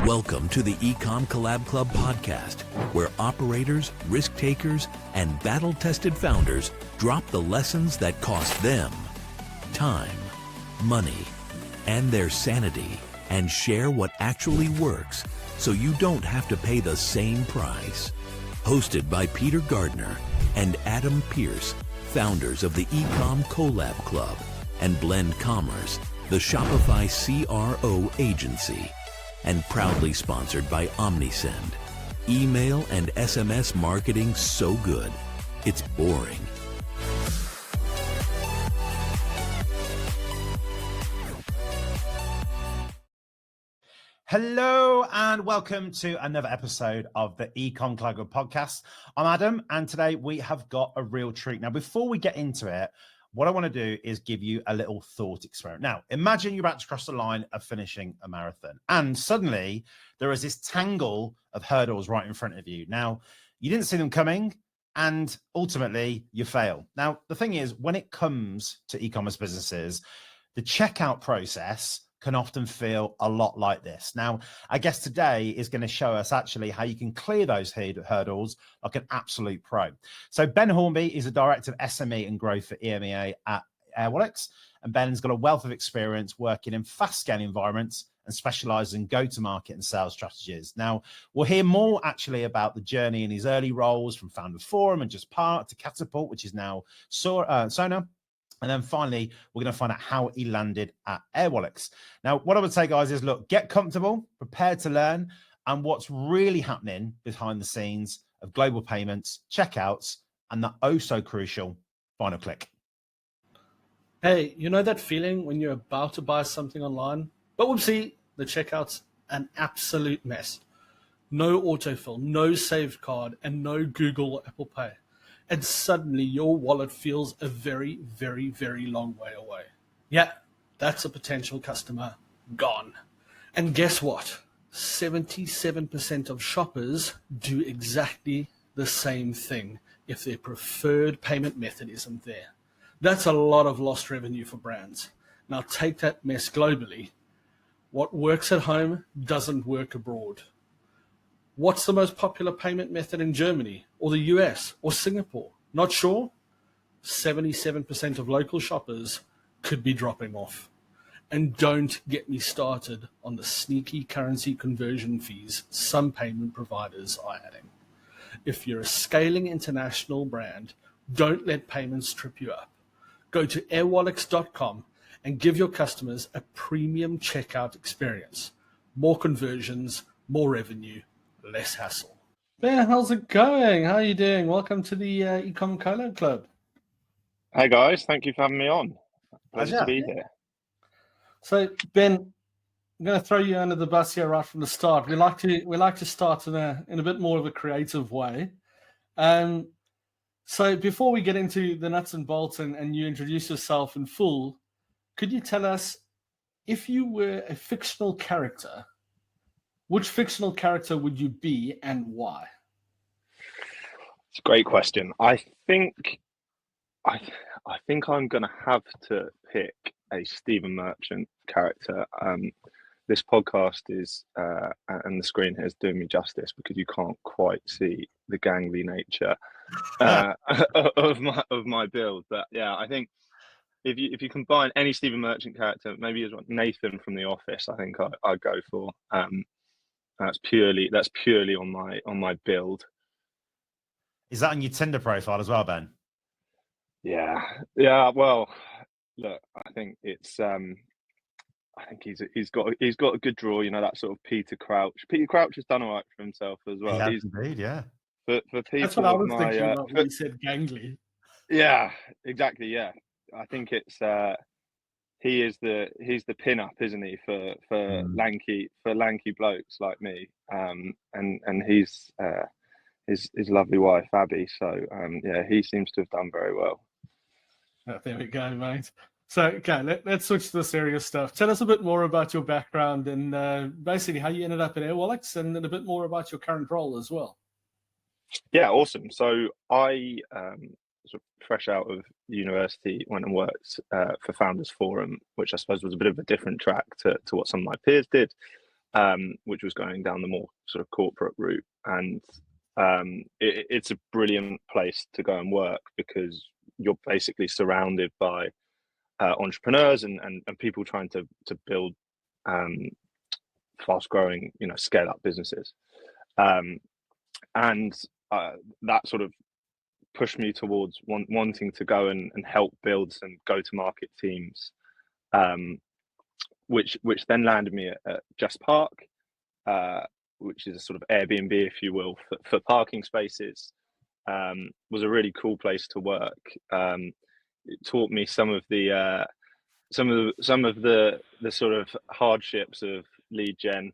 Welcome to the Ecom Collab Club podcast, where operators, risk takers, and battle-tested founders drop the lessons that cost them time, money, and their sanity, and share what actually works so you don't have to pay the same price. Hosted by Peter Gardner and Adam Pearce, founders of the Ecom Collab Club and Blend Commerce, the Shopify CRO agency, and proudly sponsored by OmniSend. Email and SMS marketing so good, it's boring. Hello and welcome to another episode of the Ecom Collab Club podcast. I'm Adam, and today we have got a real treat. Now, before we get into it, what I want to do is give you a little thought experiment. Now, imagine you're about to cross the line of finishing a marathon, and suddenly there is this tangle of hurdles right in front of you. Now, you didn't see them coming, and ultimately you fail. Now, the thing is, when it comes to e-commerce businesses, the checkout process can often feel a lot like this. Now, I guess today is going to show us actually how you can clear those hurdles like an absolute pro. So Ben Hornby is a director of SME and growth for EMEA at Airwallex, and Ben's got a wealth of experience working in fast-scaling environments and specializes in go-to-market and sales strategies. Now, we'll hear more actually about the journey in his early roles from Founder Forum and Just Part to Catapult, which is now Sona. And then finally, we're going to find out how he landed at Airwallex. Now, what I would say, guys, is look, get comfortable, prepared to learn, and what's really happening behind the scenes of global payments, checkouts, and the oh-so-crucial final click. Hey, you know that feeling when you're about to buy something online, but whoopsie, the checkout's an absolute mess. No autofill, no saved card, and no Google or Apple Pay. And suddenly your wallet feels a very, very, very long way away. Yeah, that's a potential customer gone. And guess what? 77% of shoppers do exactly the same thing if their preferred payment method isn't there. That's a lot of lost revenue for brands. Now take that mess globally. What works at home doesn't work abroad. What's the most popular payment method in Germany or the US or Singapore? Not sure? 77% of local shoppers could be dropping off. And don't get me started on the sneaky currency conversion fees some payment providers are adding. If you're a scaling international brand, don't let payments trip you up. Go to airwallex.com and give your customers a premium checkout experience. More conversions, more revenue, less hassle. Ben, how's it going? How are you doing? Welcome to the Ecom Collab Club. Hey guys, thank you for having me on. Pleasure to be here. So Ben, I'm going to throw you under the bus here right from the start. We like to start in a bit more of a creative way. So before we get into the nuts and bolts and you introduce yourself in full, could you tell us, if you were a fictional character, which fictional character would you be and why? It's a great question. I think I'm going to have to pick a Stephen Merchant character. This podcast is, and the screen here is doing me justice because you can't quite see the gangly nature of my build. But yeah, I think if you combine any Stephen Merchant character, maybe as Nathan from The Office, I think I'd go for. That's purely on my build. Is that on your Tinder profile as well, Ben? Yeah. Well, look, I think it's. I think he's got a good draw. You know, that sort of Peter Crouch. Peter Crouch has done all right for himself as well. He has indeed, yeah. For people, that's what I was thinking about when you said gangly. Yeah, exactly. Yeah, I think it's. He's the pin-up, isn't he, for lanky blokes like me, and he's his lovely wife Abby. So yeah, he seems to have done very well. Oh, there we go, mate. So okay, let's switch to the serious stuff. Tell us a bit more about your background and basically how you ended up at Airwallex, and then a bit more about your current role as well. Yeah, awesome. So I sort of fresh out of university, went and worked for Founders Forum, which I suppose was a bit of a different track to what some of my peers did. which was going down the more sort of corporate route. And it's a brilliant place to go and work because you're basically surrounded by entrepreneurs and people trying to build fast growing, scale up businesses. And that sort of pushed me towards wanting to go and help build some go-to-market teams, which then landed me at Just Park, which is a sort of Airbnb, if you will, for parking spaces. Was a really cool place to work. It taught me some of the sort of hardships of lead gen.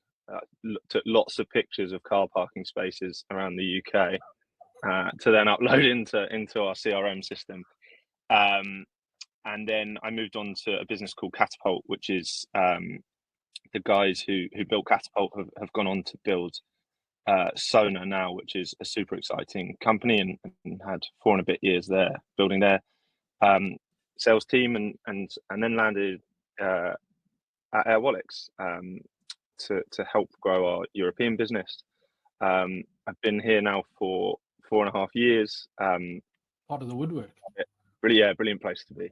Took lots of pictures of car parking spaces around the UK to then upload into our CRM system. And then I moved on to a business called Catapult, which is the guys who built Catapult have gone on to build Sona now, which is a super exciting company, and had 4 and a bit years there building their sales team, and then landed at Airwallex to help grow our European business. I've been here now for 4.5 years. Part of the woodwork. Brilliant place to be.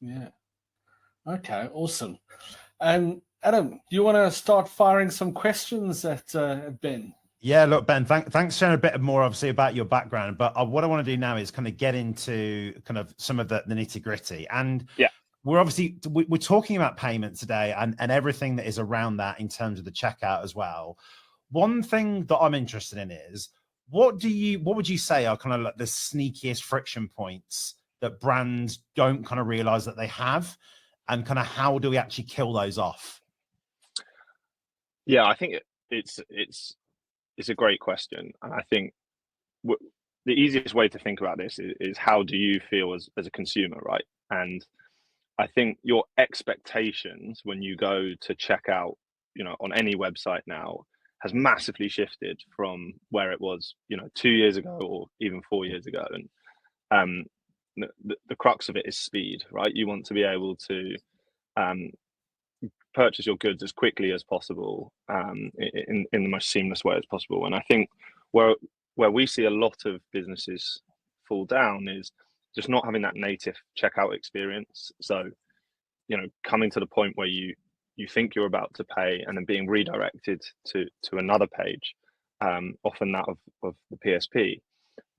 Yeah. Okay, awesome. And Adam, do you want to start firing some questions at Ben? Yeah, look, Ben, thanks for sharing a bit more, obviously, about your background. But what I want to do now is kind of get into kind of some of the nitty gritty. And we're talking about payment today and everything that is around that in terms of the checkout as well. One thing that I'm interested in is what would you say are kind of like the sneakiest friction points that brands don't kind of realize that they have, and kind of how do we actually kill those off? Yeah, I think it's a great question, and I think the easiest way to think about this is how do you feel as a consumer, right? And I think your expectations when you go to check out, on any website now has massively shifted from where it was, 2 years ago or even 4 years ago. And the crux of it is speed, right? You want to be able to purchase your goods as quickly as possible, in the most seamless way as possible. And I think where we see a lot of businesses fall down is just not having that native checkout experience. So, coming to the point where you think you're about to pay and then being redirected to another page, often that of the PSP.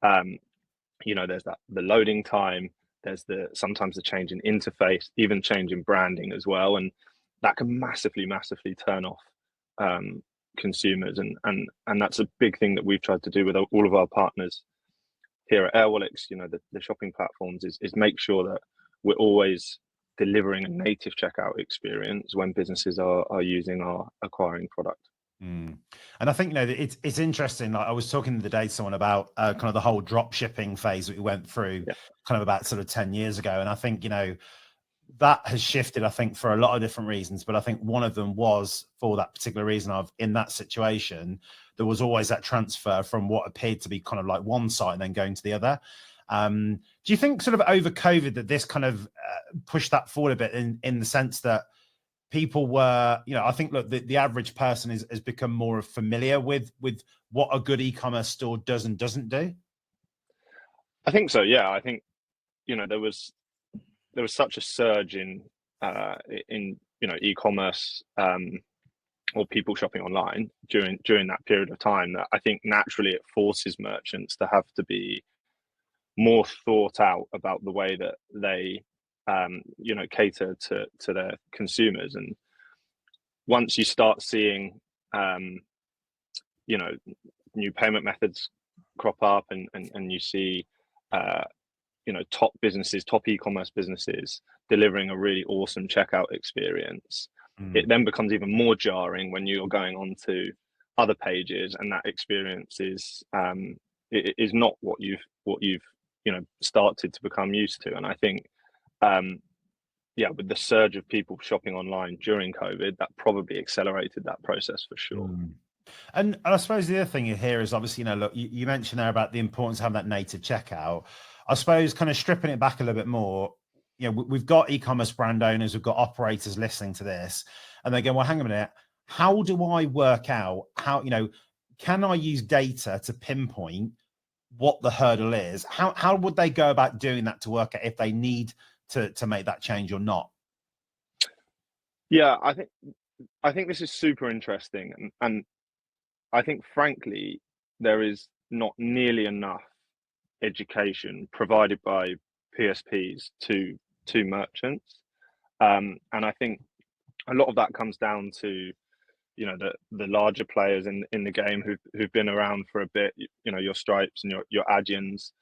There's the loading time, there's sometimes the change in interface, even change in branding as well. And that can massively turn off consumers. And that's a big thing that we've tried to do with all of our partners here at Airwallex, the shopping platforms, is make sure that we're always delivering a native checkout experience when businesses are using our acquiring product. And I think, it's interesting. Like I was talking the other day to someone about kind of the whole drop shipping phase that we went through kind of about sort of 10 years ago. And I think, that has shifted, I think, for a lot of different reasons. But I think one of them was for that particular reason of, in that situation, there was always that transfer from what appeared to be kind of like one site and then going to the other. Do you think sort of over COVID that this kind of pushed that forward a bit in the sense that people were, I think, look, the average person has become more familiar with what a good e-commerce store does and doesn't do? I think so. Yeah, I think, there was such a surge in e-commerce, or people shopping online during that period of time, that I think naturally it forces merchants to have to be more thought out about the way that they cater to their consumers. And once you start seeing new payment methods crop up, and you see top e-commerce businesses delivering a really awesome checkout experience, it then becomes even more jarring when you're going on to other pages and that experience is not what you've started to become used to. And I think with the surge of people shopping online during COVID, that probably accelerated that process for sure. And I suppose the other thing here is obviously, look, you mentioned there about the importance of having that native checkout. I suppose kind of stripping it back a little bit more, we've got e-commerce brand owners, we've got operators listening to this, and they go, well, hang on a minute, how do I work out how, can I use data to pinpoint what the hurdle is? How would they go about doing that to work out if they need to make that change or not? Yeah, I think this is super interesting, and I think frankly there is not nearly enough education provided by PSPs to merchants, and I think a lot of that comes down to the larger players in the game who've been around for a bit. Your Stripes and your Adyen's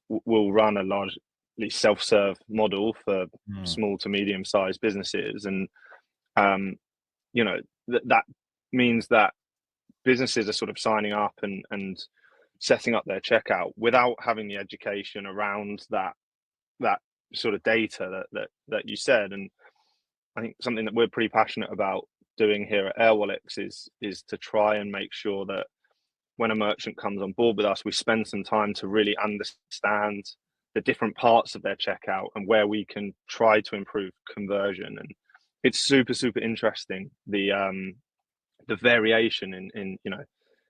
will run a largely self-serve model for small to medium-sized businesses, and that means that businesses are sort of signing up and setting up their checkout without having the education around that sort of data that you said. And I think something that we're pretty passionate about doing here at Airwallex is to try and make sure that when a merchant comes on board with us, we spend some time to really understand the different parts of their checkout and where we can try to improve conversion. And it's super, super interesting, the variation in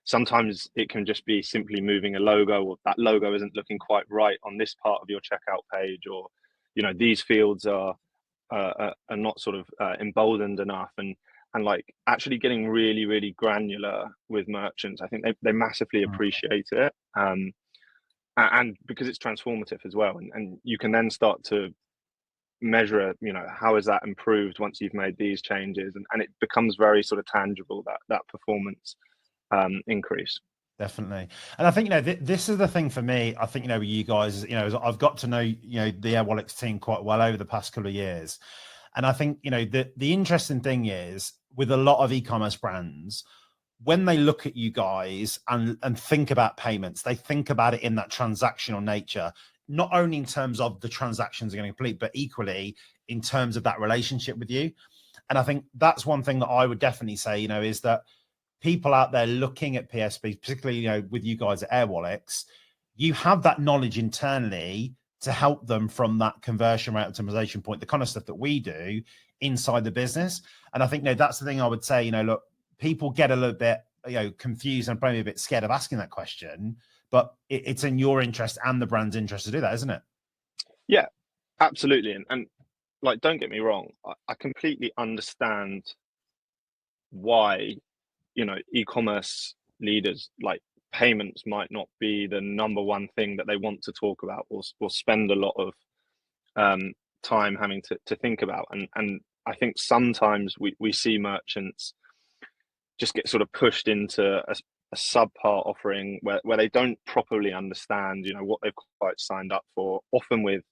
sometimes it can just be simply moving a logo, or that logo isn't looking quite right on this part of your checkout page, or these fields are not sort of emboldened enough, and like actually getting really, really granular with merchants. I think they massively appreciate it, and because it's transformative as well, and you can then start to measure how is that improved once you've made these changes, and it becomes very sort of tangible, that performance increase. Definitely. And I think this is the thing for me. I think with you guys, I've got to know the Airwallex team quite well over the past couple of years, and I think the interesting thing is with a lot of e-commerce brands, when they look at you guys and think about payments, they think about it in that transactional nature, not only in terms of the transactions are going to complete, but equally in terms of that relationship with you. And I think that's one thing that I would definitely say, is that people out there looking at PSP, particularly, with you guys at Airwallex, you have that knowledge internally to help them from that conversion rate optimization point, the kind of stuff that we do inside the business. And I think, that's the thing I would say, look, people get a little bit, confused and probably a bit scared of asking that question, but it's in your interest and the brand's interest to do that, isn't it? Yeah, absolutely. And like, don't get me wrong, I completely understand why, e-commerce leaders, like, payments might not be the number one thing that they want to talk about or spend a lot of time having to think about. And I think sometimes we see merchants just get sort of pushed into a subpar offering where they don't properly understand, what they've quite signed up for, often with,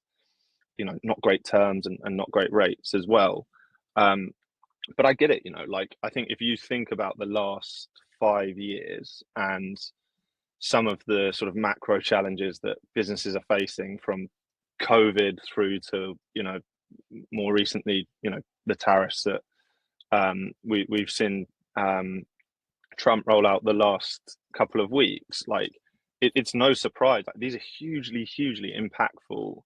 not great terms and not great rates as well. But I get it, like, I think if you think about the last 5 years and some of the sort of macro challenges that businesses are facing, from COVID through to, more recently, the tariffs that we've seen Trump roll out the last couple of weeks, like, it's no surprise. Like, these are hugely, hugely impactful,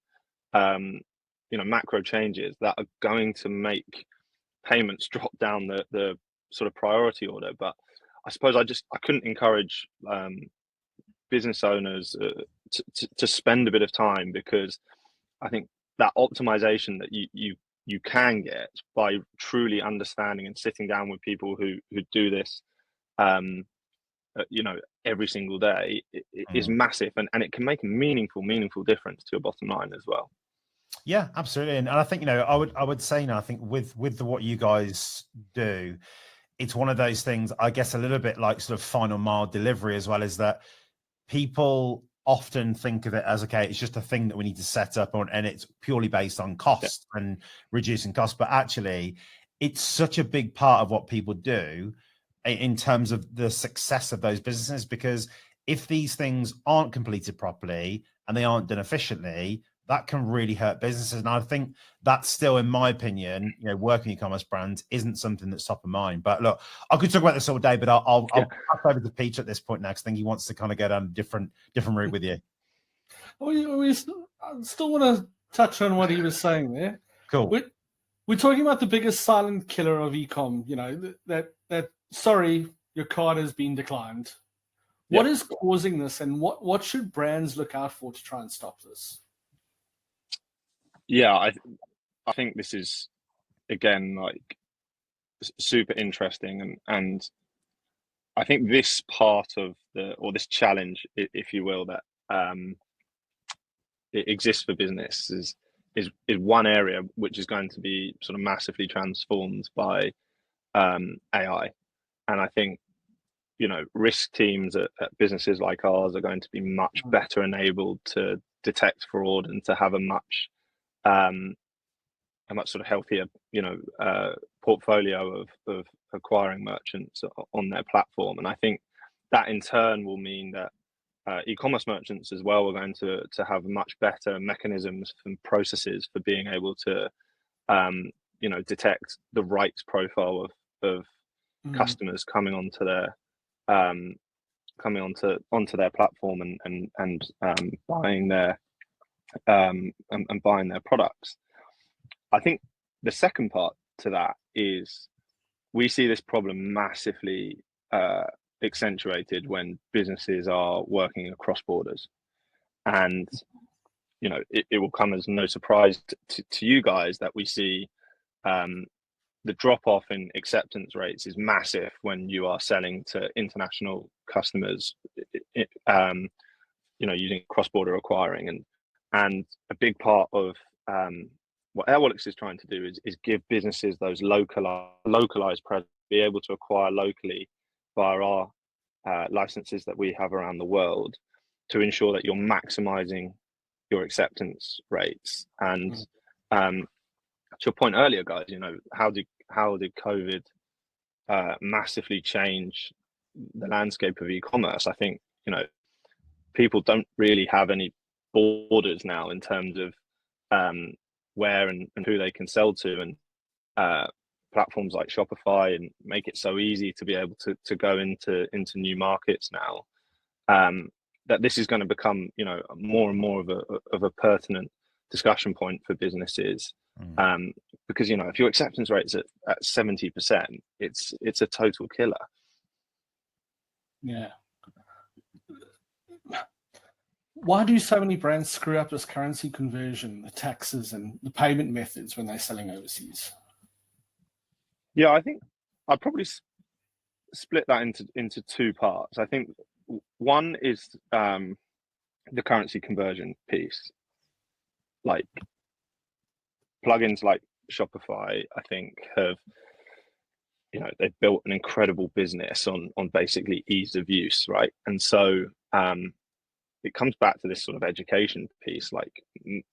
macro changes that are going to make payments drop down the sort of priority order. But I suppose I couldn't encourage business owners to spend a bit of time, because I think that optimization that you can get by truly understanding and sitting down with people who do this every single day is massive, and it can make a meaningful difference to your bottom line as well. Yeah, absolutely. And I think, I would say, I think with what you guys do, it's one of those things, I guess, a little bit like sort of final mile delivery as well, is that people often think of it as, okay, it's just a thing that we need to set up on, and it's purely based on cost and reducing costs. But actually, it's such a big part of what people do in terms of the success of those businesses, because if these things aren't completed properly and they aren't done efficiently, that can really hurt businesses. And I think that's still, in my opinion, working e-commerce brands isn't something that's top of mind. But look, I could talk about this all day, but I'll pass over to Peter at this point next. I think he wants to kind of go down a different route with you. We still want to touch on what he was saying there. Cool. We're talking about the biggest silent killer of e-com, that sorry, your card has been declined. What is causing this, and what should brands look out for to try and stop this? Yeah, I think this is, again, like super interesting, and I think this part of this challenge, if you will, that it exists for business is one area which is going to be sort of massively transformed by AI. And I think, risk teams at businesses like ours are going to be much better enabled to detect fraud and to have a much sort of healthier, portfolio of acquiring merchants on their platform. And I think that in turn will mean that e-commerce merchants as well are going to have much better mechanisms and processes for being able to, detect the right profile of customers coming onto their platform and buying their buying their products. I think the second part to that is we see this problem massively accentuated when businesses are working across borders, and it will come as no surprise to you guys that we see the drop off in acceptance rates is massive when you are selling to international customers, using cross-border acquiring, and a big part of what Airwallex is trying to do is give businesses those localized presence, be able to acquire locally via our licenses that we have around the world, to ensure that you're maximizing your acceptance rates. And to your point earlier, guys, how did COVID massively change the landscape of e-commerce? I think people don't really have any borders now in terms of where and who they can sell to, and platforms like Shopify and make it so easy to be able to go into new markets now, that this is going to become more and more of a pertinent discussion point for businesses, because if your acceptance rate's at 70%, it's a total killer. Yeah. Why do so many brands screw up this currency conversion, the taxes, and the payment methods when they're selling overseas? Yeah, I think I'd probably split that into two parts. I think one is the currency conversion piece. Like plugins like Shopify, I think have, they've built an incredible business on basically ease of use, right? And so it comes back to this sort of education piece. Like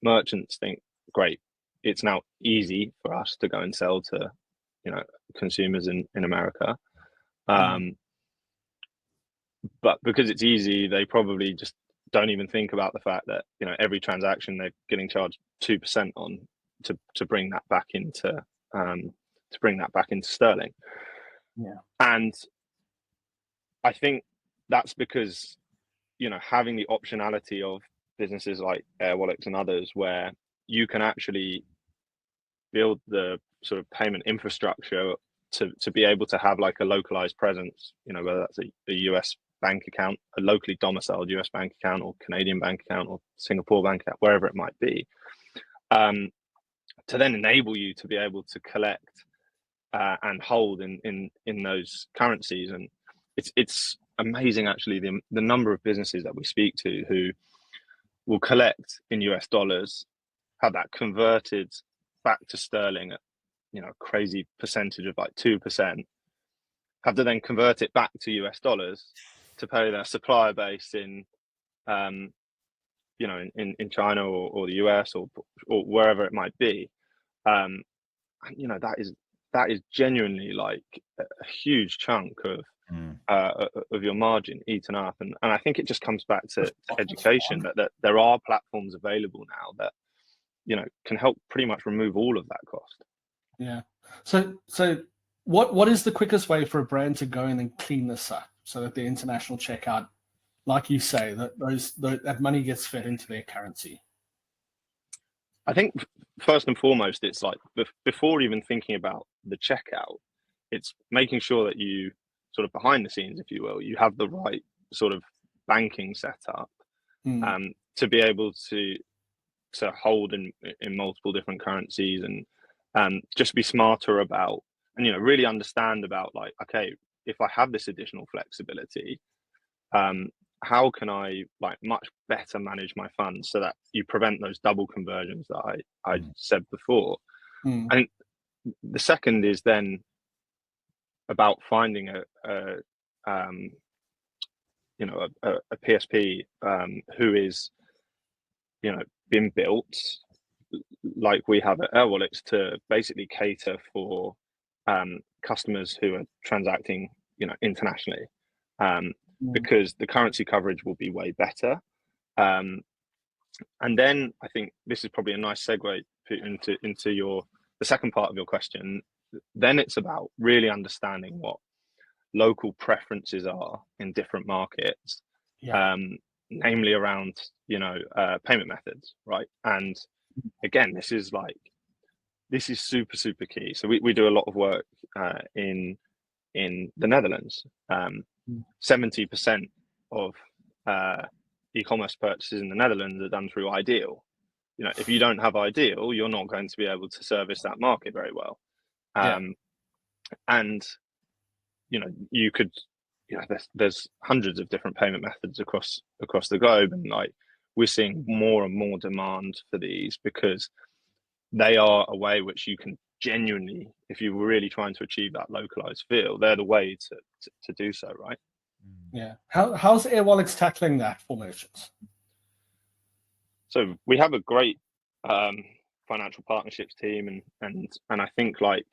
merchants think, great, it's now easy for us to go and sell to consumers in America, but because it's easy, they probably just don't even think about the fact that every transaction they're getting charged 2% on to bring that back into sterling. And I think that's because having the optionality of businesses like Airwallex and others, where you can actually build the sort of payment infrastructure to be able to have like a localized presence, whether that's a US bank account, a locally domiciled US bank account, or Canadian bank account, or Singapore bank account, wherever it might be, to then enable you to be able to collect and hold in those currencies. And it's amazing actually the number of businesses that we speak to who will collect in US dollars, have that converted back to sterling at a crazy percentage of like 2%, have to then convert it back to US dollars to pay their supplier base in China or the US or wherever it might be. That is genuinely like a huge chunk of your margin eaten up, and I think it just comes back to education, that there are platforms available now that can help pretty much remove all of that cost. Yeah. So what is the quickest way for a brand to go in and clean this up so that the international checkout, like you say, that money gets fed into their currency? I think first and foremost, it's like before even thinking about the checkout, it's making sure that you sort of behind the scenes, if you will, you have the right sort of banking setup to be able to hold in multiple different currencies, and just be smarter about, and really understand about, like, okay, if I have this additional flexibility, how can I like much better manage my funds so that you prevent those double conversions that I said before. And the second is then about finding a PSP who is been built like we have at Airwallex to basically cater for customers who are transacting internationally, because the currency coverage will be way better. And then I think this is probably a nice segue into the second part of your question. Then it's about really understanding what local preferences are in different markets, namely around payment methods, right? And again, this is super key. So we do a lot of work in the Netherlands. 70% of e-commerce purchases in the Netherlands are done through Ideal. If you don't have Ideal, you're not going to be able to service that market very well. And you could, there's hundreds of different payment methods across the globe, and like we're seeing more and more demand for these because they are a way which you can genuinely, if you were really trying to achieve that localized feel, they're the way to do so, right? Yeah. How's Airwallex tackling that for merchants? So we have a great financial partnerships team, and I think like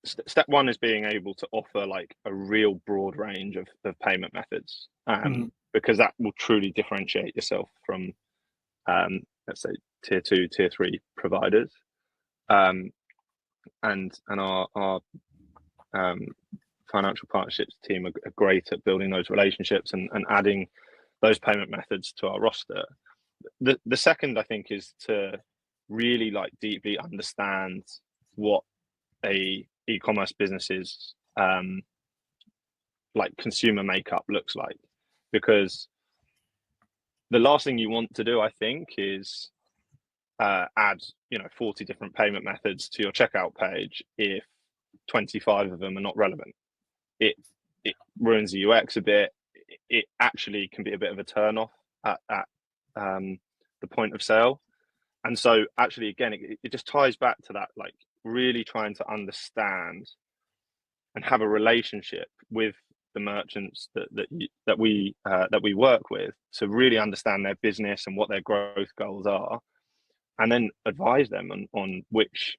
step one is being able to offer like a real broad range of payment methods, because that will truly differentiate yourself from let's say tier 2, tier 3 providers. And our financial partnerships team are great at building those relationships and adding those payment methods to our roster. The second, I think, is to really like deeply understand what a e-commerce business's like consumer makeup looks like, because the last thing you want to do, I think, is add 40 different payment methods to your checkout page if 25 of them are not relevant. It ruins the UX a bit. It actually can be a bit of a turn off at the point of sale. And so actually, again, it just ties back to that, like really trying to understand and have a relationship with the merchants that we work with, to really understand their business and what their growth goals are, and then advise them on which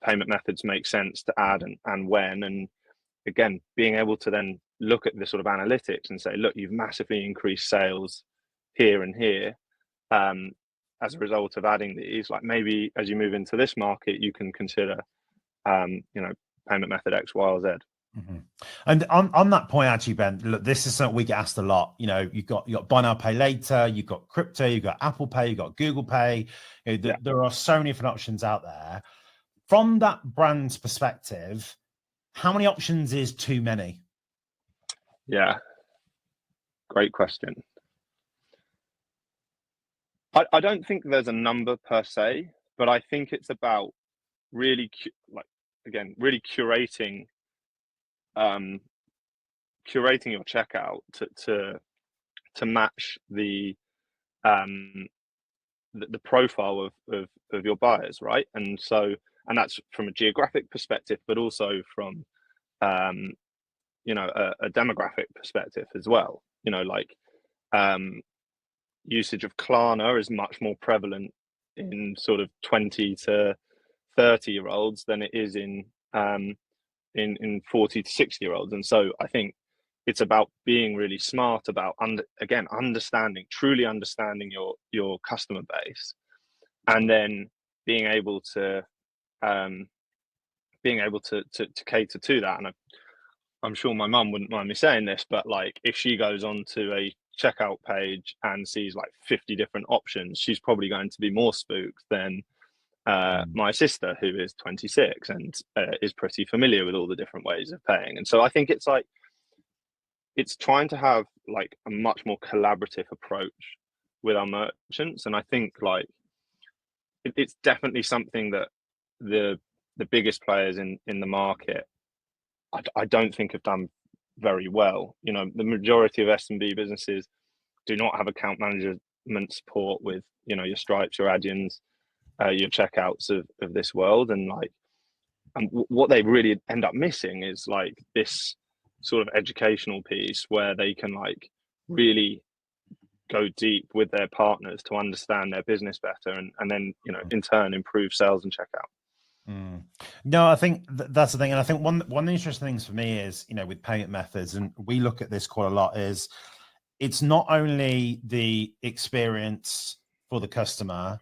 payment methods make sense to add and when. And again, being able to then look at the sort of analytics and say, look, you've massively increased sales here and here as a result of adding these. Like maybe as you move into this market, you can consider payment method X, Y, or Z. And on that point, actually, Ben, look, this is something we get asked a lot. You've got buy now, pay later, you've got crypto, you've got Apple Pay, you've got Google Pay. There are so many different options out there. From that brand's perspective, how many options is too many? Yeah, great question. I don't think there's a number per se, but I think it's about really really curating your checkout to match the profile of your buyers, right? And that's from a geographic perspective, but also from a demographic perspective as well. Usage of Klarna is much more prevalent in sort of 20 to 30-year-olds than it is in 40 to 60-year-olds. And so I think it's about being really smart about truly understanding your customer base, and then being able to cater to that. And I'm sure my mum wouldn't mind me saying this, but like if she goes onto a checkout page and sees like 50 different options, she's probably going to be more spooked than my sister, who is 26 and is pretty familiar with all the different ways of paying. And so I think it's like, it's trying to have like a much more collaborative approach with our merchants. And I think like it's definitely something that the biggest players in the market, I don't think have done very well. You know, the majority of S&B businesses do not have account management support with, you know, your Stripes, your Adyen's, your checkouts of this world. And like, and what they really end up missing is like this sort of educational piece where they can like really go deep with their partners to understand their business better, and then, you know, in turn improve sales and checkout. No, I think that's the thing. And I think one of the interesting things for me is, you know, with payment methods, and we look at this quite a lot, is it's not only the experience for the customer,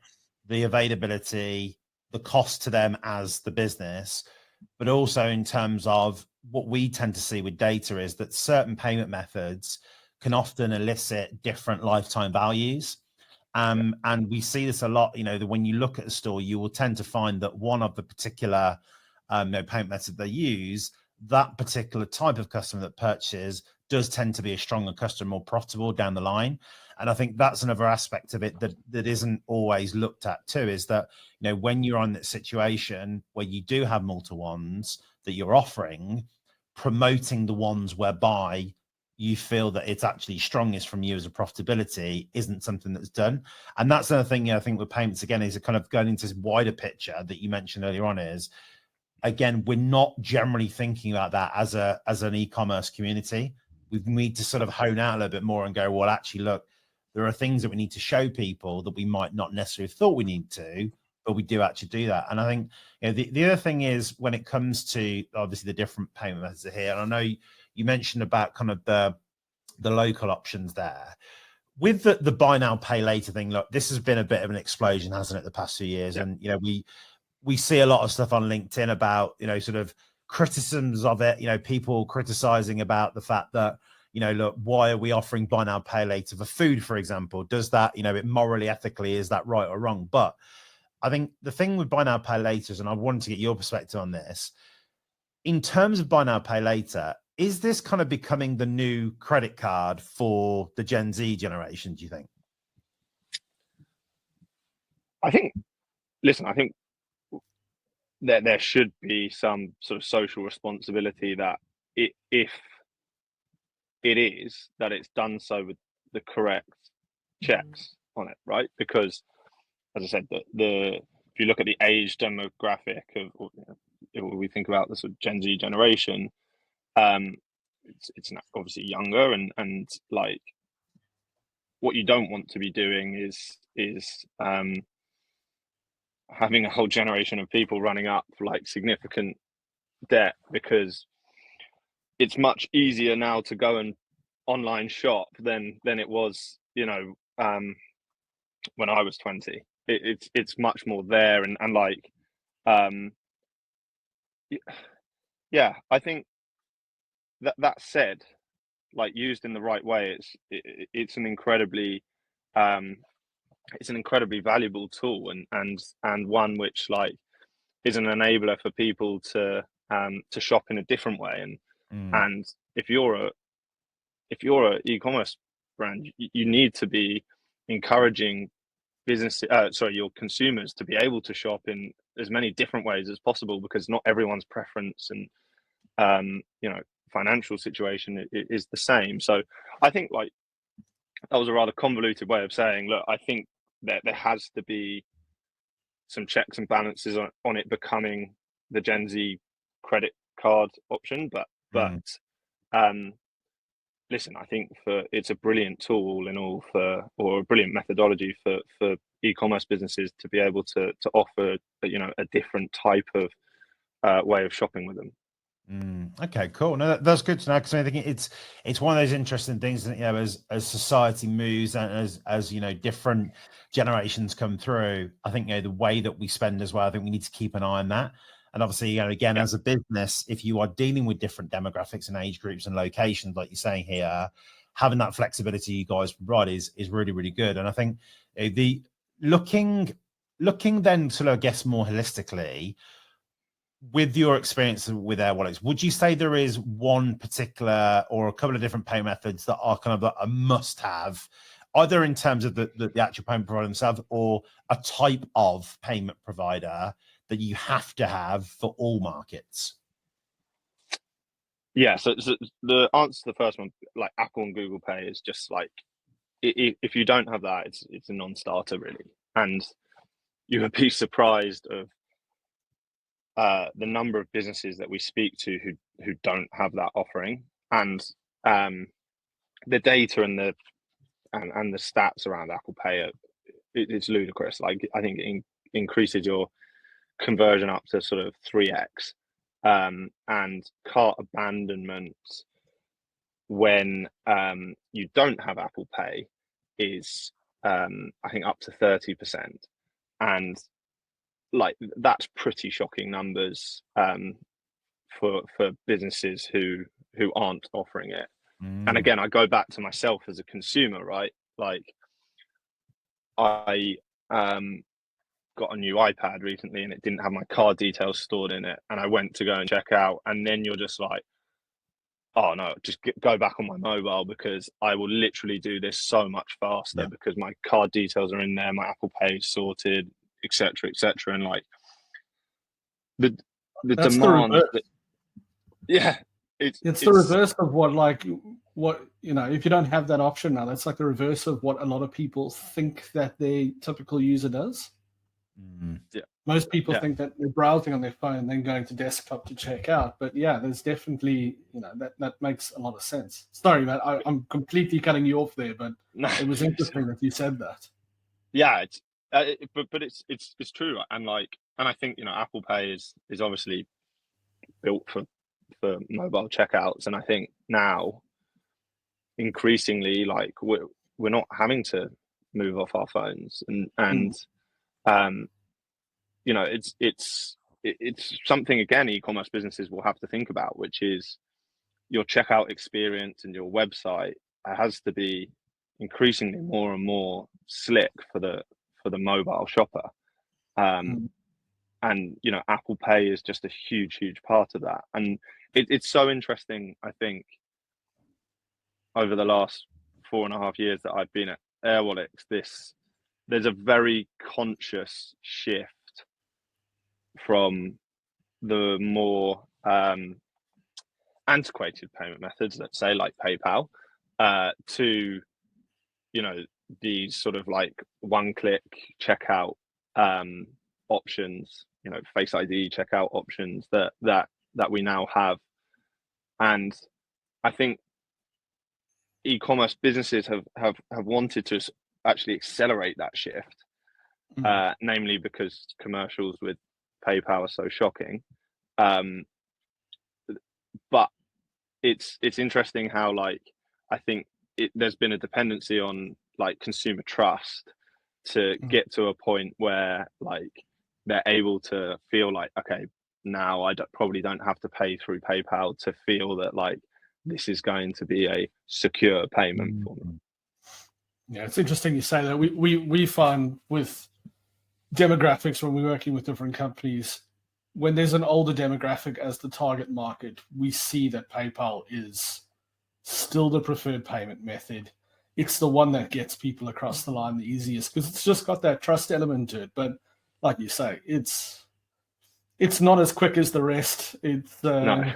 the availability, the cost to them as the business, but also in terms of what we tend to see with data is that certain payment methods can often elicit different lifetime values. And we see this a lot, you know, that when you look at a store, you will tend to find that one of the particular payment method they use, that particular type of customer that purchases does tend to be a stronger customer, more profitable down the line. And I think that's another aspect of it that isn't always looked at too, is that, you know, when you're on that situation where you do have multiple ones that you're offering, promoting the ones whereby you feel that it's actually strongest from you as a profitability isn't something that's done. And that's another thing, you know, I think with payments again is kind of going into this wider picture that you mentioned earlier on is, again, we're not generally thinking about that as an e-commerce community. We need to sort of hone out a little bit more and go, well, actually, look, there are things that we need to show people that we might not necessarily have thought we need to, but we do actually do that. And I think, you know, the other thing is when it comes to obviously the different payment methods are here, and I know you mentioned about kind of the local options there. With the buy now, pay later thing, look, this has been a bit of an explosion, hasn't it, the past few years? Yeah. And, you know, we see a lot of stuff on LinkedIn about, you know, sort of criticisms of it, you know, people criticizing about the fact that, you know, look, why are we offering buy now, pay later for food, for example? Does that, you know, it morally, ethically, is that right or wrong? But I think the thing with buy now, pay later is, and I wanted to get your perspective on this, in terms of buy now, pay later, is this kind of becoming the new credit card for the Gen Z generation, do you think? I think there should be some sort of social responsibility that if it is, that it's done so with the correct checks on it, right? Because, as I said, if you look at the age demographic of, you know, we think about the sort of Gen Z generation, it's obviously younger, and like what you don't want to be doing is having a whole generation of people running up like significant debt, because it's much easier now to go and online shop than it was, you know, when I was 20. It's much more there, and like yeah, I think that said, like used in the right way, it's an incredibly valuable tool, and one which like is an enabler for people to shop in a different way. And if you're a e-commerce brand, you need to be encouraging your consumers to be able to shop in as many different ways as possible, because not everyone's preference and you know, financial situation is the same. So I think like that was a rather convoluted way of saying, look, I think that there has to be some checks and balances on it becoming the Gen Z credit card option. But listen, I think it's a brilliant tool all in all or a brilliant methodology for e-commerce businesses to be able to offer, you know, a different type of way of shopping with them. Okay, cool. No, that's good to know, because I think it's one of those interesting things that, you know, as society moves and as you know, different generations come through, I think, you know, the way that we spend as well, I think we need to keep an eye on that. And obviously, you know, again, as a business, if you are dealing with different demographics and age groups and locations, like you're saying here, having that flexibility you guys provide is really, really good. And I think looking looking then sort of, I guess, more holistically, with your experience with Airwallex, would you say there is one particular or a couple of different payment methods that are kind of a must-have, either in terms of the actual payment provider themselves or a type of payment provider that you have to have for all markets? Yeah, so the answer to the first one, like Apple and Google Pay, is just like, if you don't have that, it's a non-starter really. And you would be surprised of the number of businesses that we speak to who don't have that offering. And the data and the stats around Apple Pay it's ludicrous. Like, I think it increases your conversion up to sort of 3x, and cart abandonment when you don't have Apple Pay is I think up to 30%, and like that's pretty shocking numbers for businesses who aren't offering it. And again, I go back to myself as a consumer, right? Like, I got a new iPad recently and it didn't have my card details stored in it, and I went to go and check out, and then you're just like, oh no, just go back on my mobile, because I will literally do this so much faster because my card details are in there, my Apple Pay is sorted, etc., etc. And like the That's demand the that, yeah, it's the reverse of what if you don't have that option now, that's like the reverse of what a lot of people think that their typical user does. Yeah. Most people think that they're browsing on their phone, then going to desktop to check out. But yeah, there's definitely, that makes a lot of sense. Sorry, man, I'm completely cutting you off there, but it was interesting that you said that. Yeah, it's but it's true, and I think Apple Pay is obviously built for mobile checkouts, and I think now increasingly, like, we're not having to move off our phones, and it's something, again, e-commerce businesses will have to think about, which is your checkout experience and your website has to be increasingly more and more slick for the mobile shopper. And Apple Pay is just a huge part of that. And it's so interesting, I think, over the last 4.5 years that I've been at Airwallex, there's a very conscious shift from the more antiquated payment methods, let's say, like PayPal, to these sort of like one-click checkout options, Face ID checkout options that we now have. And I think e-commerce businesses have wanted to actually accelerate that shift, namely because commercials with PayPal are so shocking. But it's interesting how, like, I think there's been a dependency on like consumer trust to get to a point where like they're able to feel like, okay, now I probably don't have to pay through PayPal to feel that like this is going to be a secure payment for me. Yeah, it's interesting you say that. We find with demographics, when we're working with different companies, when there's an older demographic as the target market, we see that PayPal is still the preferred payment method. It's the one that gets people across the line the easiest because it's just got that trust element to it. But like you say, it's not as quick as the rest. It's No.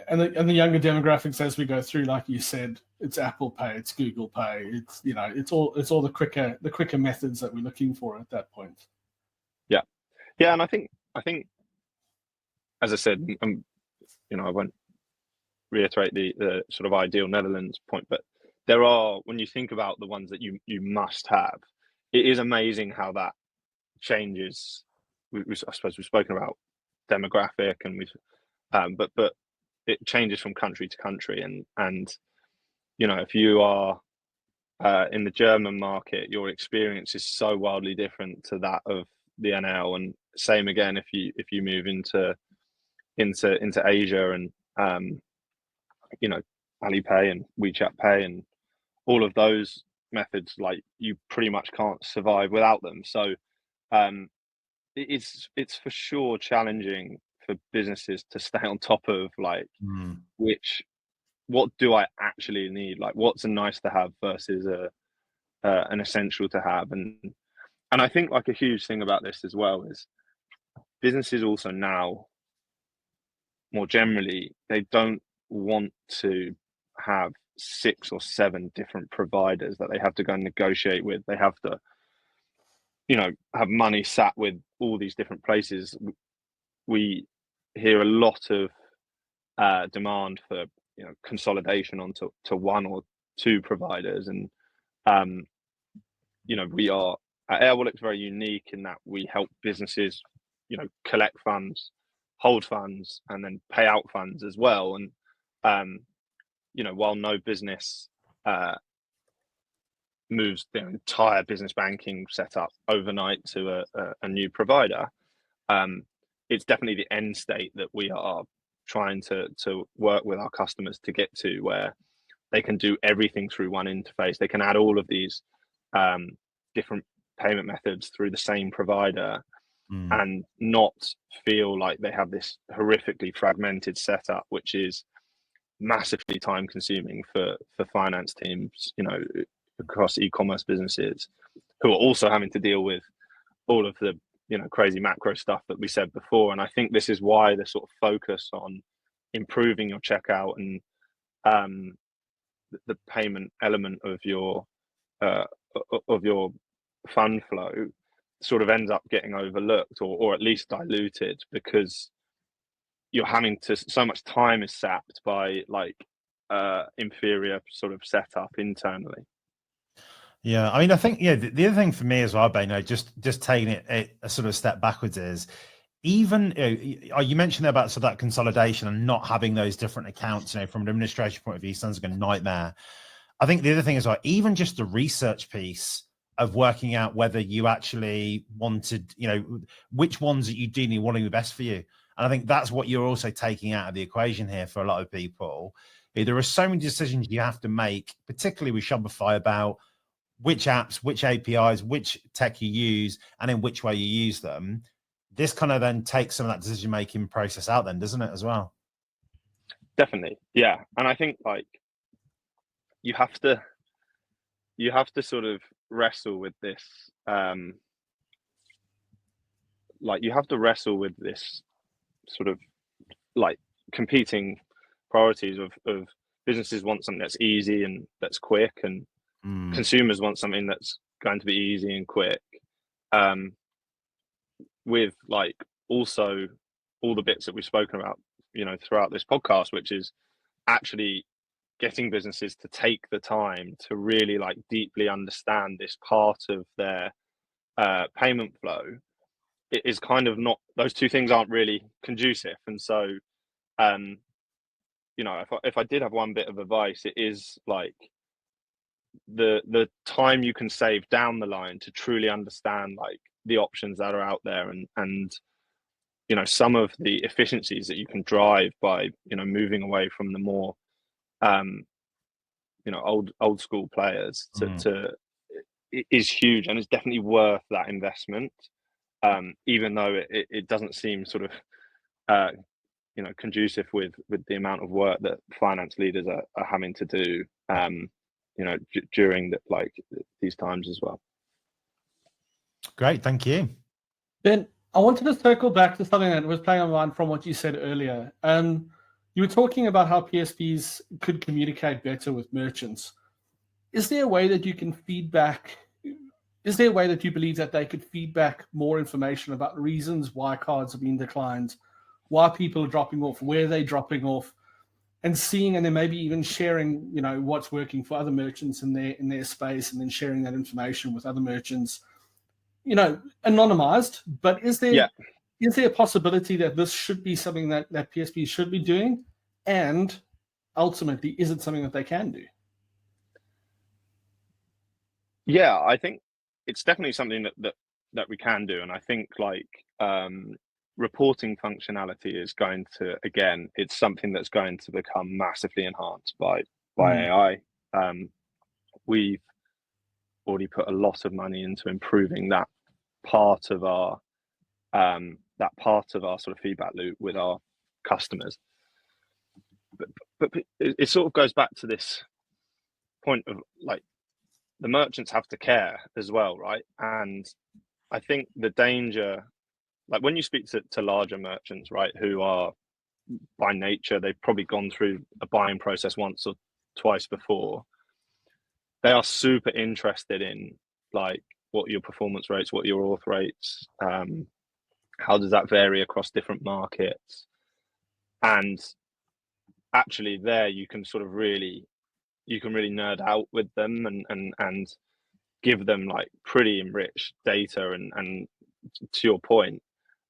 and the younger demographics as we go through, like you said, it's Apple Pay, it's Google Pay, it's all the quicker methods that we're looking for at that point. Yeah, and I think, as I said, I won't reiterate the sort of ideal Netherlands point, but there are, when you think about the ones that you must have, it is amazing how that changes. I suppose we've spoken about demographic, and but it changes from country to country, and if you are in the German market, your experience is so wildly different to that of the NL, and same again if you move into Asia, and Alipay and WeChat Pay and all of those methods, like, you pretty much can't survive without them. So it's for sure challenging for businesses to stay on top of like what do I actually need, like what's a nice to have versus an essential to have. And I think like a huge thing about this as well is businesses also now, more generally, they don't want to have 6 or 7 different providers that they have to go and negotiate with. They have to, have money sat with all these different places. We hear a lot of demand for consolidation onto 1 or 2 providers, and we are at Airwallex very unique in that we help businesses collect funds, hold funds, and then pay out funds as well. And while no business moves their entire business banking setup overnight to a new provider, it's definitely the end state that we are trying to work with our customers to get to, where they can do everything through one interface. They can add all of these different payment methods through the same provider and not feel like they have this horrifically fragmented setup, which is massively time consuming for finance teams, across e-commerce businesses, who are also having to deal with all of the crazy macro stuff that we said before. And I think this is why the sort of focus on improving your checkout and the payment element of your fund flow sort of ends up getting overlooked or at least diluted, because you're having to, so much time is sapped by like inferior sort of setup internally. Yeah, I mean, I think the other thing for me as well, Ben, just taking it a sort of step backwards is, even you mentioned there about sort of that consolidation and not having those different accounts, from an administration point of view, sounds like a nightmare. I think the other thing is, like, even just the research piece of working out whether you actually wanted, which ones that you do need wanting the best for you. And I think that's what you're also taking out of the equation here for a lot of people. There are so many decisions you have to make, particularly with Shopify, about which apps, which APIs, which tech you use, and in which way you use them. This kind of then takes some of that decision-making process out then, doesn't it, as well? Definitely. Yeah. And I think like you have to sort of wrestle with this, you have to wrestle with this sort of like competing priorities of businesses want something that's easy and that's quick, and consumers want something that's going to be easy and quick, with like also all the bits that we've spoken about throughout this podcast, which is actually getting businesses to take the time to really like deeply understand this part of their payment flow. It is kind of not, those two things aren't really conducive. And so if I did have one bit of advice, it is like the time you can save down the line to truly understand like the options that are out there, and some of the efficiencies that you can drive by moving away from the more old school players to is huge, and it's definitely worth that investment, even though it doesn't seem sort of conducive with the amount of work that finance leaders are having to do during these times as well. Great, thank you. Ben, I wanted to circle back to something that was playing on mind from what you said earlier. You were talking about how PSPs could communicate better with merchants. Is there a way that you can feedback? Is there a way that you believe that they could feedback more information about reasons why cards are being declined, why people are dropping off, where they're dropping off, and seeing, and then maybe even sharing, what's working for other merchants in their space, and then sharing that information with other merchants, anonymized. But is there a possibility that this should be something that PSPs should be doing? And ultimately, is it something that they can do? Yeah, I think it's definitely something that we can do. And I think reporting functionality is going to, again, it's something that's going to become massively enhanced by AI. We've already put a lot of money into improving that part of our sort of feedback loop with our customers. But it sort of goes back to this point of like the merchants have to care as well, right? And I think the danger, like when you speak to larger merchants, right, who are by nature, they've probably gone through a buying process once or twice before, they are super interested in like what are your performance rates, what are your auth rates, how does that vary across different markets? And actually there you can really nerd out with them and give them like pretty enriched data and to your point,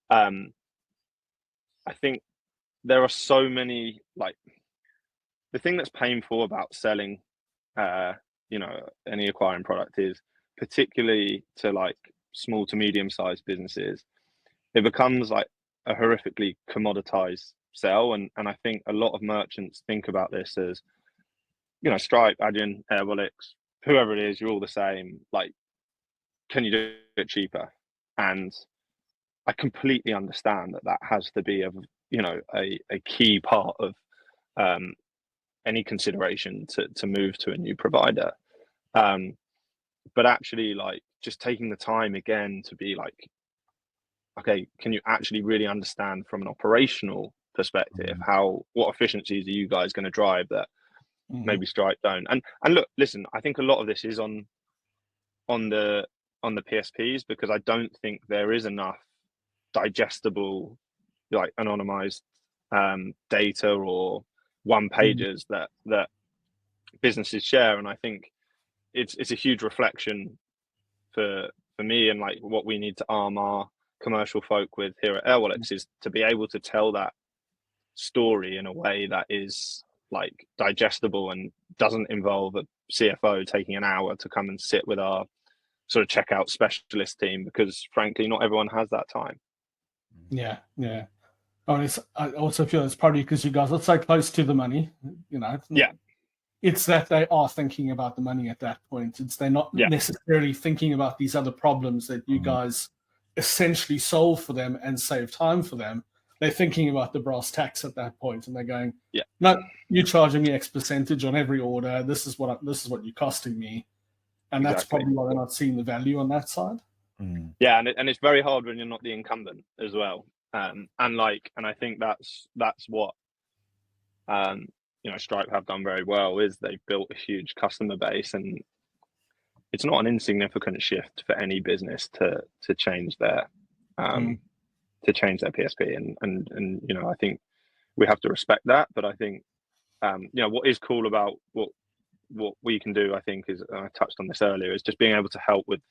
I think there are so many, like the thing that's painful about selling any acquiring product is, particularly to like small to medium sized businesses, it becomes like a horrifically commoditized sell. And I think a lot of merchants think about this as, Stripe, Adyen, Airwallex, whoever it is, you're all the same. Like, can you do it cheaper? And I completely understand that has to be a key part of any consideration to move to a new provider. But actually, like, just taking the time again to be like, okay, can you actually really understand from an operational perspective what efficiencies are you guys going to drive that maybe Stripe don't? And look, listen, I think a lot of this is on the PSPs, because I don't think there is enough digestible, like anonymized data or one pages that businesses share. And I think it's a huge reflection for me, and like what we need to arm our commercial folk with here at Airwallex is to be able to tell that story in a way that is like digestible and doesn't involve a CFO taking an hour to come and sit with our sort of checkout specialist team, because frankly not everyone has that time. Yeah. I also feel it's probably because you guys are so close to the money, it's that they are thinking about the money at that point. They're not necessarily thinking about these other problems that you guys essentially solve for them and save time for them. They're thinking about the brass tacks at that point, and they're going, no, you're charging me X percentage on every order. This is what you're costing me. And that's probably why they're not seeing the value on that side. Yeah, and it's very hard when you're not the incumbent as well. And I think that's what Stripe have done very well, is they've built a huge customer base, and it's not an insignificant shift for any business to change their PSP, and I think we have to respect that. But I think what is cool about what we can do, I think, is, I touched on this earlier, is just being able to help with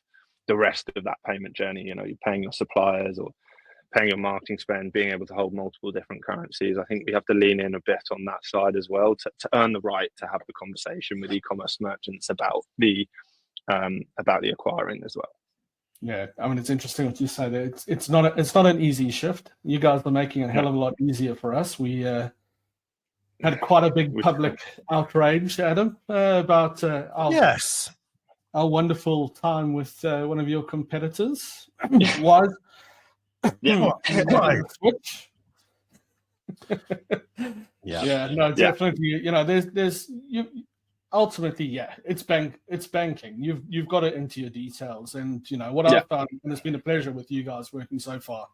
the rest of that payment journey. You're paying your suppliers or paying your marketing spend, being able to hold multiple different currencies. I think we have to lean in a bit on that side as well to earn the right to have the conversation with e-commerce merchants about the acquiring as well. Yeah, I mean, it's interesting what you say there. It's not an easy shift. You guys are making it a hell of a lot easier for us. We had quite a big public outrage, Adam, about our wonderful time with one of your competitors. Why? Switch. Definitely. There's ultimately, it's banking. You've got it into your details, and what I've done, and it's been a pleasure with you guys working so far.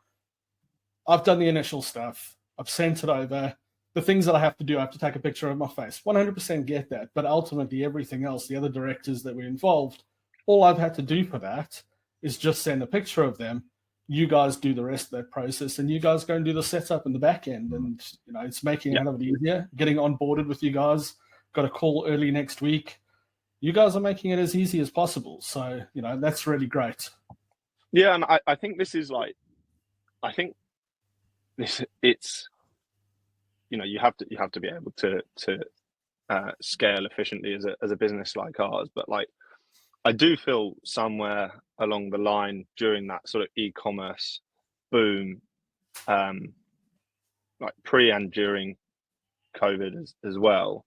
I've done the initial stuff. I've sent it over. The things that I have to do, I have to take a picture of my face. 100% get that, but ultimately everything else, the other directors that were involved, all I've had to do for that is just send a picture of them. You guys do the rest of that process, and you guys go and do the setup in the back end. And it's making it a little bit easier. Getting onboarded with you guys. Got a call early next week. You guys are making it as easy as possible. So that's really great. Yeah, and I think this is like, it's you have to be able to scale efficiently as a business like ours. But like, I do feel somewhere along the line during that sort of e-commerce boom, like pre and during COVID as well,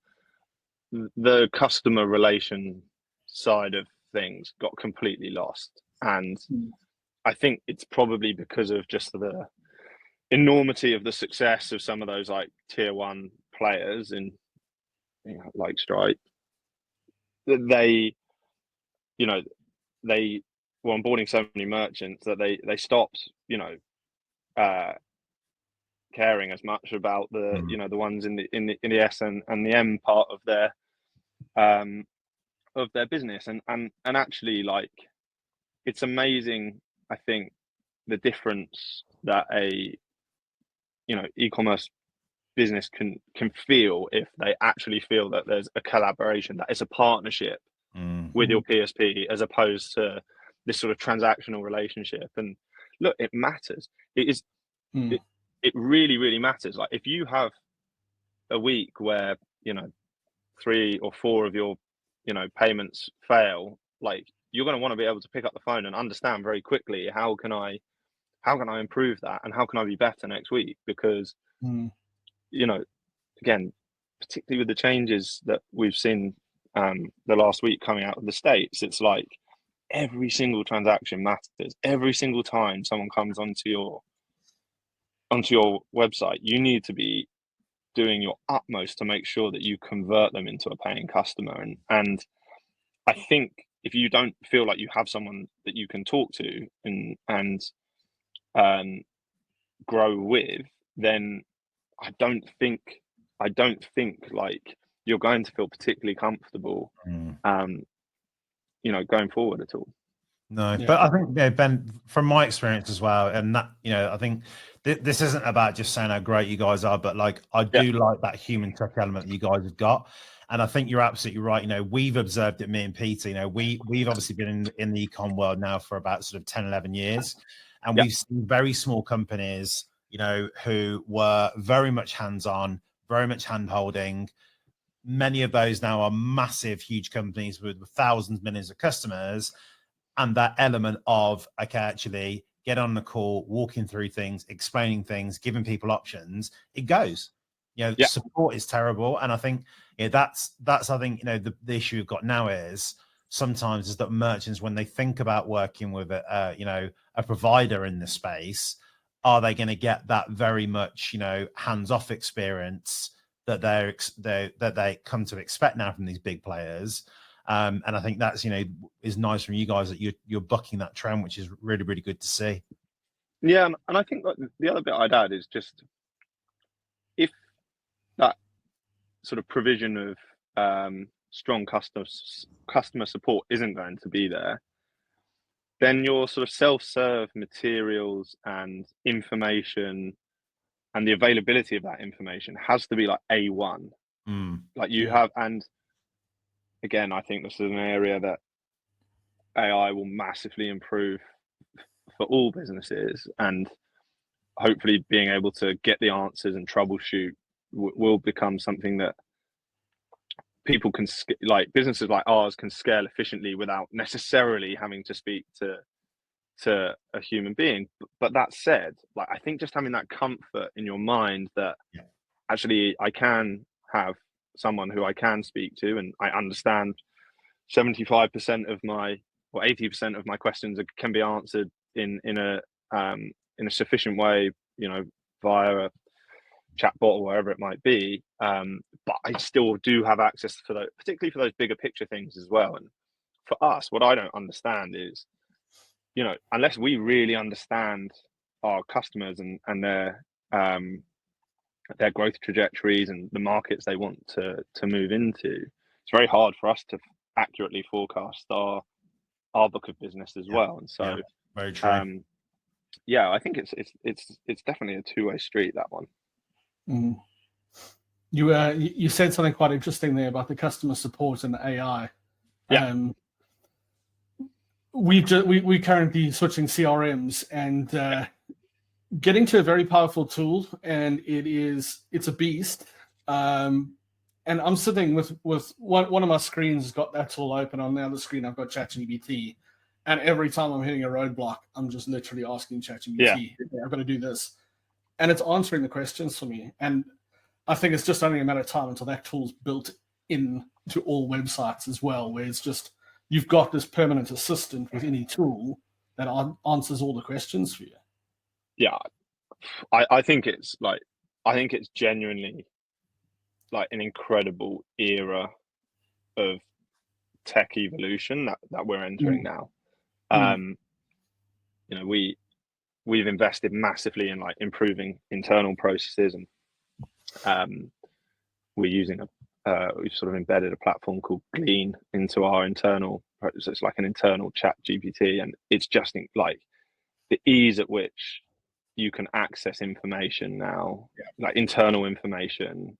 the customer relation side of things got completely lost. And I think it's probably because of just the enormity of the success of some of those like tier one players in, like Stripe, that they, they were onboarding so many merchants that they stopped, caring as much about the, the ones in the S and the M part of their business, and actually, like, it's amazing, I think, the difference that a e-commerce business can feel if they actually feel that there's a collaboration, that it's a partnership with your PSP, as opposed to this sort of transactional relationship. And look, it matters. It is it really, really matters. Like, if you have a week where 3 or 4 of your payments fail, like, you're going to want to be able to pick up the phone and understand very quickly, how can I improve that, and how can I be better next week? Because again, particularly with the changes that we've seen the last week coming out of the States, it's like every single transaction matters. Every single time someone comes onto your website, you need to be doing your utmost to make sure that you convert them into a paying customer. And I think if you don't feel like you have someone that you can talk to and grow with, then I don't think like you're going to feel particularly comfortable going forward at all. No, but I think, Ben, from my experience as well, and that, I think this isn't about just saying how great you guys are, but like, I do like that human touch element that you guys have got. And I think you're absolutely right. We've observed it, me and Peter, we've obviously been in the ecom world now for about sort of 10, 11 years. And we've seen very small companies, who were very much hands-on, very much hand-holding. Many of those now are massive, huge companies with thousands, millions of customers. And that element of, okay, actually get on the call, walking through things, explaining things, giving people options, it goes. Support is terrible. And I think that's I think, the issue we've got now is sometimes is that merchants, when they think about working with a provider in this space, are they going to get that very much, hands-off experience that they come to expect now from these big players? And I think that's, is nice from you guys that you're bucking that trend, which is really, really good to see. Yeah, and I think the other bit I'd add is just, if that sort of provision of strong customer support isn't going to be there, then your sort of self-serve materials and information and the availability of that information has to be like A1. Like you have, and again, I think this is an area that AI will massively improve for all businesses, and hopefully being able to get the answers and troubleshoot will become something that people can, like businesses like ours, can scale efficiently without necessarily having to speak to a human being. But that said, like, I think just having that comfort in your mind that actually I can have someone who I can speak to, and I understand 75% of my, or 80% of my questions can be answered in a sufficient way, via a chatbot or wherever it might be. But I still do have access for those, particularly for those bigger picture things as well. And for us, what I don't understand is, unless we really understand our customers and their growth trajectories and the markets they want to move into, it's very hard for us to accurately forecast our book of business as well. And so, very true. I think it's definitely a two-way street, that one. You said something quite interesting there about the customer support and the AI. We're currently switching CRMs and getting to a very powerful tool, and it's a beast. And I'm sitting with one of my screens has got that tool open. On the other screen, I've got ChatGPT. And every time I'm hitting a roadblock, I'm just literally asking ChatGPT, I've got to do this. And it's answering the questions for me. And I think it's just only a matter of time until that tool's built into all websites as well, where it's just, you've got this permanent assistant with any tool that answers all the questions for you. Yeah, I think it's genuinely like an incredible era of tech evolution that we're entering now. You know, we've invested massively in like improving internal processes, and we've sort of embedded a platform called Glean into our internal. So it's like an internal chat GPT, and it's just like the ease at which you can access information now, like internal information,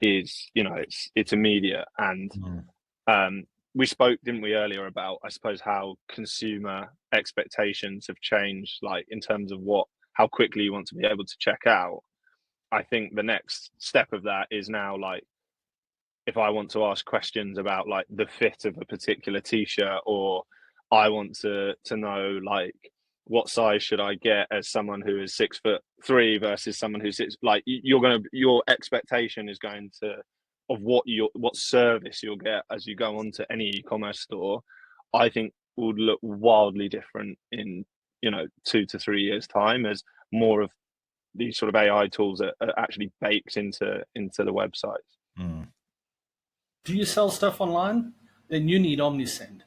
is, you know, it's immediate. And we spoke, didn't we, earlier about, I suppose, how consumer expectations have changed, like in terms of how quickly you want to be able to check out. I think the next step of that is now, like, if I want to ask questions about like the fit of a particular t-shirt, or I want to know like what size should I get as someone who is 6'3" versus someone who's like, your expectation is going to, of what service you'll get as you go onto any e-commerce store, I think would look wildly different in, you know, 2 to 3 years time, as more of these sort of AI tools are actually baked into the websites. Do you sell stuff online? Then you need OmniSend.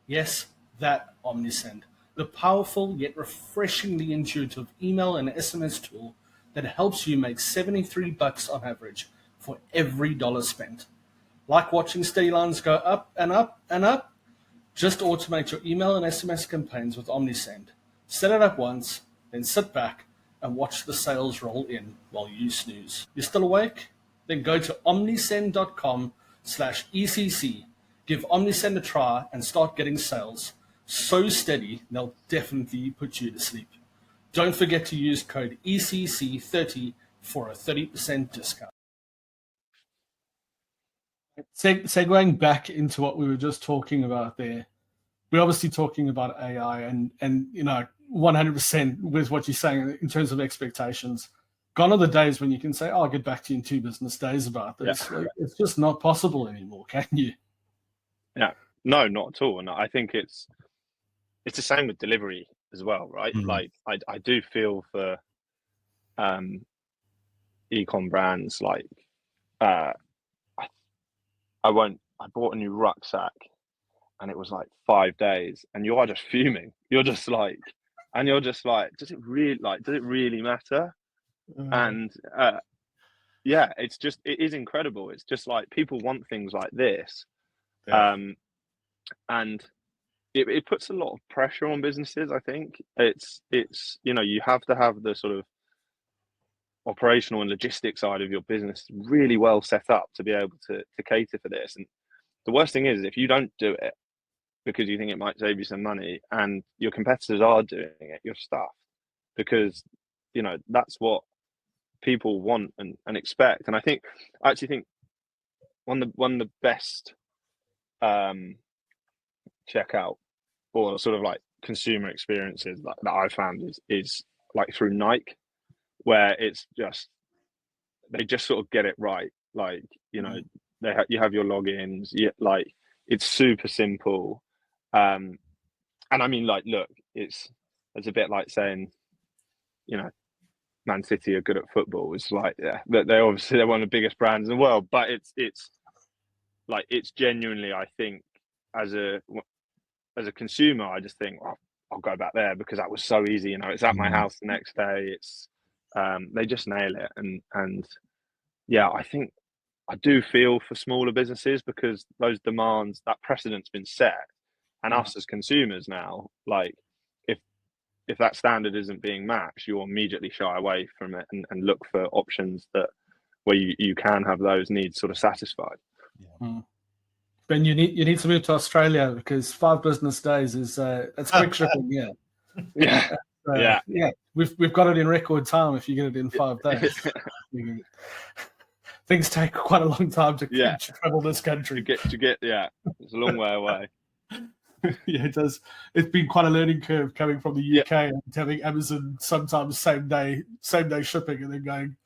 Yes, that OmniSend. The powerful yet refreshingly intuitive email and SMS tool that helps you make $73 on average for every dollar spent. Like watching steady lines go up and up and up? Just automate your email and SMS campaigns with OmniSend. Set it up once, then sit back and watch the sales roll in while you snooze. You're still awake? Then go to omnisend.com/ECC. Give OmniSend a try and start getting sales so steady they'll definitely put you to sleep. Don't forget to use code ECC30 for a 30% discount. Segueing back into what we were just talking about there, we're obviously talking about AI and you know, 100% with what you're saying in terms of expectations. Gone are the days when you can say, "Oh, I'll get back to you in 2 business days about this." Yeah. Like, it's just not possible anymore, can you? Yeah, no, not at all. And I think it's the same with delivery as well, right? Like I do feel for ecom brands, like I bought a new rucksack and it was like 5 days, and you are just fuming. You're just like, does it really matter? And yeah, it is incredible. It's just like, people want things like this. And it puts a lot of pressure on businesses. I think it's, you know, you have to have the sort of operational and logistics side of your business really well set up to be able to cater for this. And the worst thing is if you don't do it because you think it might save you some money and your competitors are doing it, you're stuffed, because, you know, that's what people want and expect. And I actually think one of the best checkout or sort of like consumer experiences that I've found is like through Nike, where it's just, they just sort of get it right. Like, you know, you have your logins, like it's super simple. And I mean, like, look, it's a bit like saying, you know, Man City are good at football. It's like, yeah, they're obviously one of the biggest brands in the world, but it's like, it's genuinely, I think, as a consumer, I just think, well, I'll go back there because that was so easy. You know, it's at my house the next day. It's they just nail it. And yeah, I think I do feel for smaller businesses, because those demands, that precedent's been set, and us as consumers now, like, if that standard isn't being matched, you'll immediately shy away from it and look for options where you can have those needs sort of satisfied. Ben, you need to move to Australia, because 5 business days is it's quick shipping. Yeah. Yeah. We've got it in record time if you get it in 5 days. Things take quite a long time to travel this country. To get it's a long way away. Yeah, it does. It's been quite a learning curve coming from the UK and having Amazon sometimes same day shipping, and then going,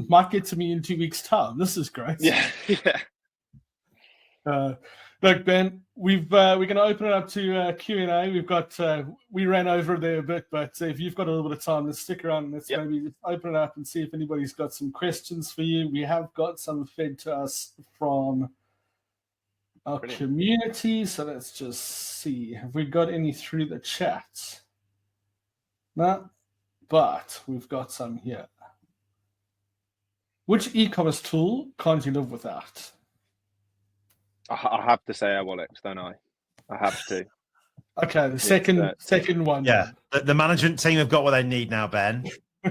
might get to me in 2 weeks' time. This is great. Yeah. No, Look, Ben, we're going to open it up to Q&A. We ran over there a bit, but if you've got a little bit of time, let's stick around and let's maybe just open it up and see if anybody's got some questions for you. We have got some fed to us from our community, so let's just see. Have we got any through the chat? No, but we've got some here. Which e-commerce tool can't you live without? I have to say Airwallex, don't I? I have to. Okay, the second one. Yeah, the management team have got what they need now, Ben.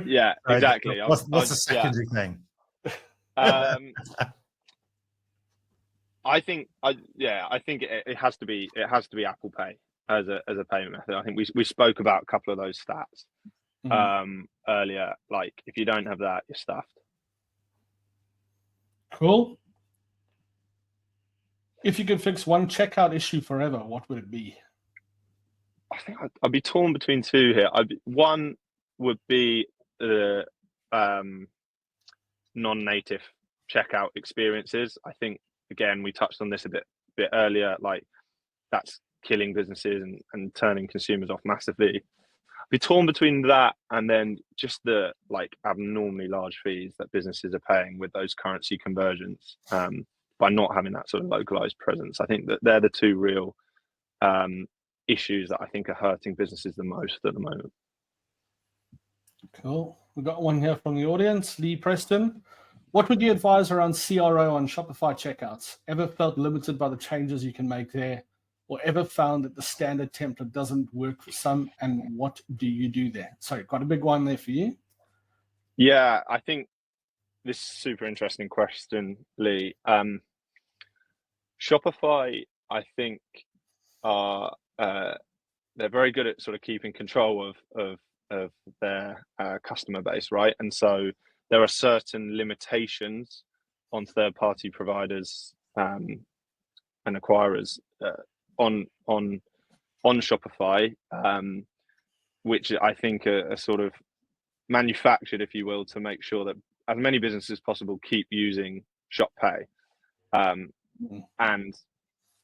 Yeah, exactly. What's the secondary thing? I think it has to be Apple Pay as a payment method. I think we spoke about a couple of those stats earlier. Like, if you don't have that, you're stuffed. Cool. If you could fix one checkout issue forever, what would it be? I think I'd be torn between two here. One would be the non-native checkout experiences. I think, again, we touched on this a bit earlier. Like, that's killing businesses and turning consumers off massively. I'd be torn between that and then just the abnormally large fees that businesses are paying with those currency conversions. By not having that sort of localized presence. I think that they're the two real issues that I think are hurting businesses the most at the moment. Cool. We've got one here from the audience. Lee Preston. What would you advise around CRO on Shopify checkouts? Ever felt limited by the changes you can make there? Or ever found that the standard template doesn't work for some? And what do you do there? Sorry, quite a big one there for you. Yeah, I think this is a super interesting question, Lee. Shopify, I think, are they're very good at sort of keeping control of their customer base, right? And so there are certain limitations on third-party providers and acquirers on Shopify, which I think are sort of manufactured, if you will, to make sure that as many businesses as possible keep using Shop Pay. And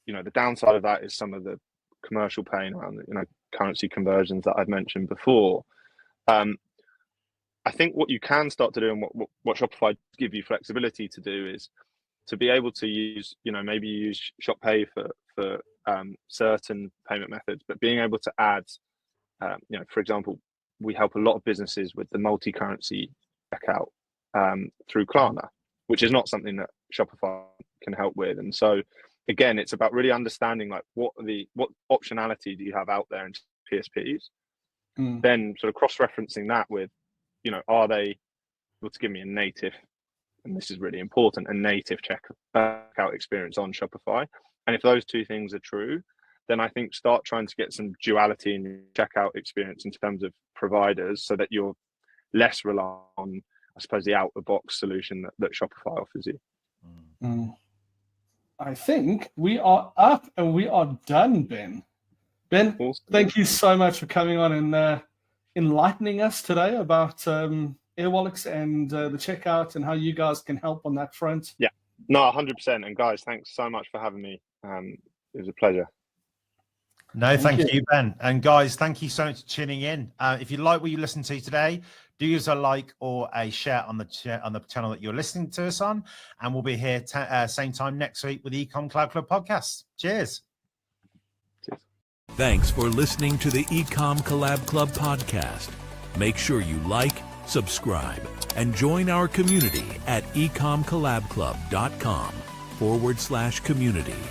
the downside of that is some of the commercial pain around currency conversions that I've mentioned before. I think what you can start to do, and what Shopify give you flexibility to do, is to be able to use, maybe use Shop Pay for certain payment methods, but being able to add, for example, we help a lot of businesses with the multi-currency checkout through Klarna, which is not something that Shopify can help with. And so, again, it's about really understanding what optionality do you have out there in PSPs, then sort of cross-referencing that with, are they able to give me a native, and this is really important, a native checkout experience on Shopify. And if those two things are true, then I think start trying to get some duality in your checkout experience in terms of providers, so that you're less reliant on, I suppose, the out-of-the-box solution that Shopify offers you. I think we are up and we are done, Ben. Ben, awesome. Thank you so much for coming on and enlightening us today about Airwallex and the checkout and how you guys can help on that front. Yeah, no, 100%. And guys, thanks so much for having me. It was a pleasure. No, thank you, Ben. And guys, thank you so much for tuning in. If you like what you listened to today, do use a like or a share on the channel that you're listening to us on. And we'll be here same time next week with the Ecom Collab Club podcast. Cheers. Thanks for listening to the Ecom Collab Club podcast. Make sure you like, subscribe, and join our community at ecomcollabclub.com/community.